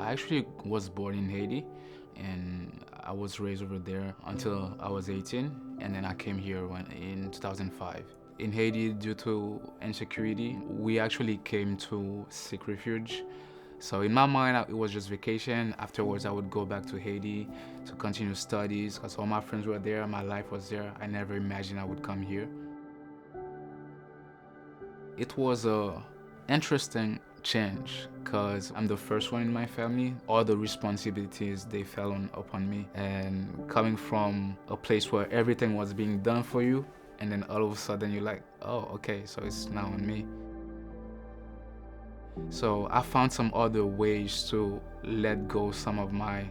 I actually was born in Haiti, and I was raised over there until I was 18, and then I came here in 2005. In Haiti, due to insecurity, we actually came to seek refuge. So in my mind, it was just vacation. Afterwards, I would go back to Haiti to continue studies because all my friends were there, my life was there. I never imagined I would come here. It was a interesting change because I'm the first one in my family. All the responsibilities they fell upon me, and coming from a place where everything was being done for you, and then all of a sudden you're like, oh, okay, so it's now on me. So I found some other ways to let go some of my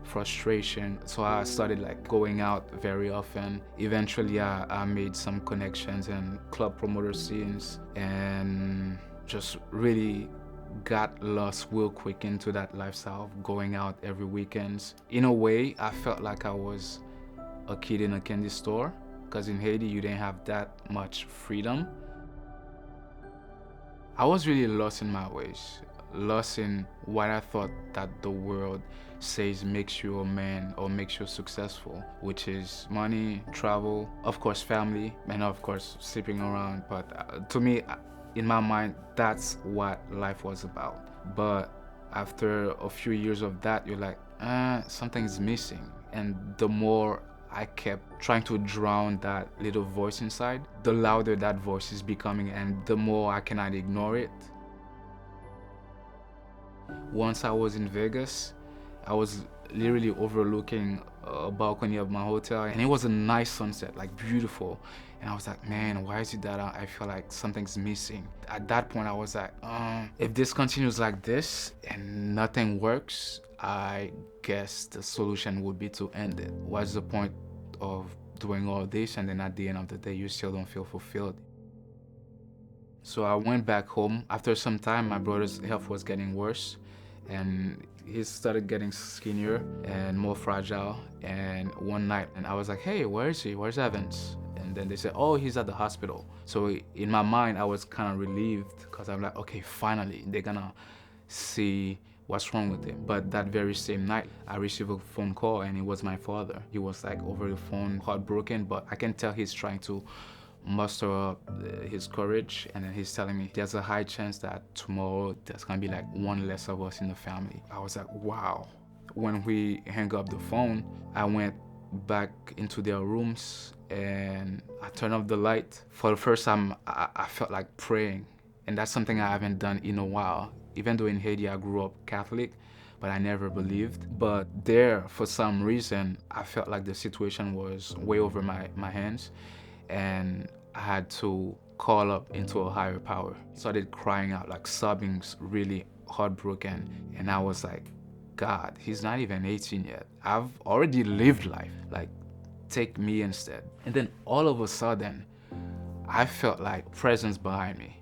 frustration. So I started like going out very often. Eventually I made some connections in club promoter scenes and just really got lost real quick into that lifestyle of going out every weekends. In a way, I felt like I was a kid in a candy store because in Haiti you didn't have that much freedom. I was really lost in my ways, lost in what I thought that the world says makes you a man or makes you successful, which is money, travel, of course family, and of course sleeping around. But to me, in my mind, that's what life was about. But after a few years of that, you're like, something's missing. And the more I kept trying to drown that little voice inside, the louder that voice is becoming, and the more I cannot ignore it. Once I was in Vegas, I was literally overlooking a balcony of my hotel, and it was a nice sunset, like beautiful. And I was like, man, why is it that I feel like something's missing? At that point, I was like, if this continues like this and nothing works, I guess the solution would be to end it. What's the point of doing all this and then at the end of the day you still don't feel fulfilled? So I went back home. After some time, my brother's health was getting worse, and he started getting skinnier and more fragile. And one night, and I was like, hey, where is he? Where's Evans? And then they said, oh, he's at the hospital. So in my mind, I was kind of relieved because I'm like, okay, finally, they're gonna see what's wrong with him. But that very same night, I received a phone call, and it was my father. He was like over the phone, heartbroken, but I can tell he's trying to muster up his courage, and then he's telling me there's a high chance that tomorrow there's gonna be like one less of us in the family. I was like, wow. When we hung up the phone, I went back into their rooms and I turned off the light. For the first time, I felt like praying, and that's something I haven't done in a while. Even though in Haiti I grew up Catholic, but I never believed. But there, for some reason, I felt like the situation was way over my hands, and I had to call up into a higher power. Started crying out, like sobbing, really heartbroken. And I was like, God, he's not even 18 yet. I've already lived life. Like, take me instead. And then all of a sudden, I felt like presence behind me.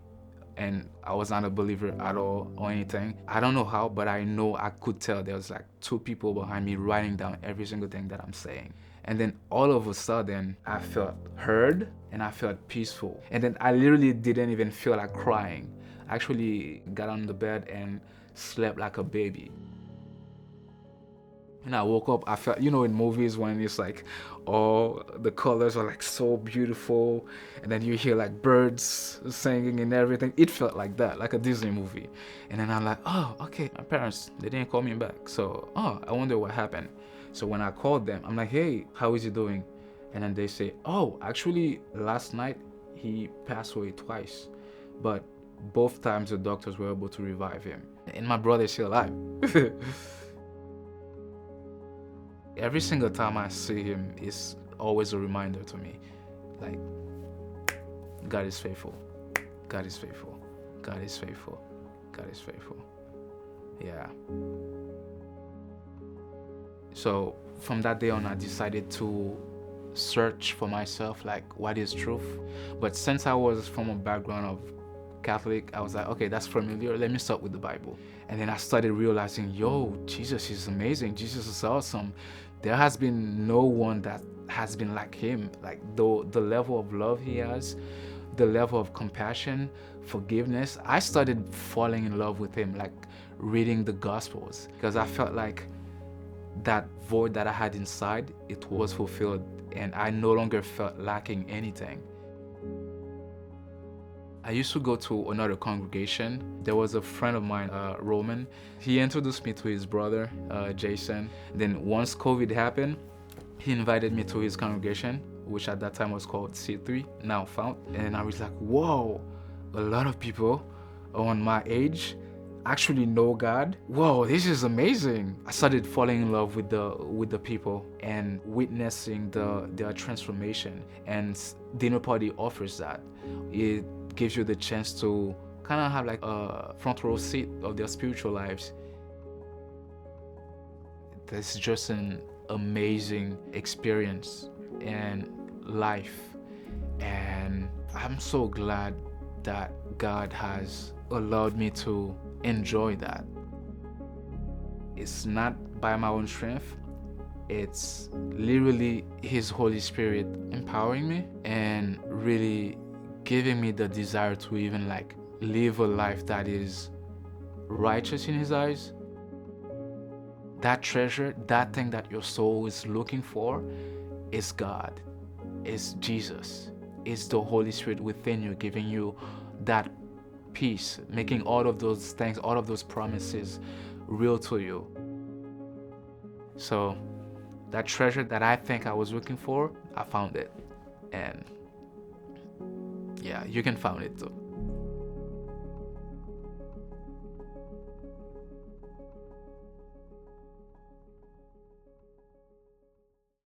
And I was not a believer at all or anything. I don't know how, but I know I could tell there was like two people behind me writing down every single thing that I'm saying. And then all of a sudden, I felt heard and I felt peaceful. And then I literally didn't even feel like crying. I actually got on the bed and slept like a baby. And I woke up, I felt, in movies when it's like, all the colors are like so beautiful, and then you hear like birds singing and everything. It felt like that, like a Disney movie. And then I'm like, oh, okay, my parents, they didn't call me back. So, I wonder what happened. So when I called them, I'm like, hey, how is he doing? And then they say, oh, actually, last night he passed away twice. But both times the doctors were able to revive him. And my brother's still alive. Every single time I see him, it's always a reminder to me, like, God is faithful, God is faithful, God is faithful, God is faithful. Yeah. So from that day on, I decided to search for myself, like, what is truth? But since I was from a background of Catholic, I was like, okay, that's familiar. Let me start with the Bible. And then I started realizing, yo, Jesus is amazing. Jesus is awesome. There has been no one that has been like him. Like the level of love he has, the level of compassion, forgiveness. I started falling in love with him, like reading the Gospels, because I felt like that void that I had inside, it was fulfilled, and I no longer felt lacking anything. I used to go to another congregation. There was a friend of mine, Roman. He introduced me to his brother, Jason. Then once COVID happened, he invited me to his congregation, which at that time was called C3, now FOUNT. And I was like, whoa, a lot of people around my age actually know God. Whoa, this is amazing. I started falling in love with the people and witnessing their transformation. And dinner party offers that. It gives you the chance to kind of have like a front row seat of their spiritual lives. This is just an amazing experience in life, and I'm so glad that God has allowed me to enjoy that. It's not by my own strength, it's literally His Holy Spirit empowering me and really giving me the desire to even like live a life that is righteous in His eyes. That treasure, that thing that your soul is looking for, is God, is Jesus, is the Holy Spirit within you, giving you that peace, making all of those things, all of those promises real to you. So that treasure that I think I was looking for, I found it. And yeah, you can find it too.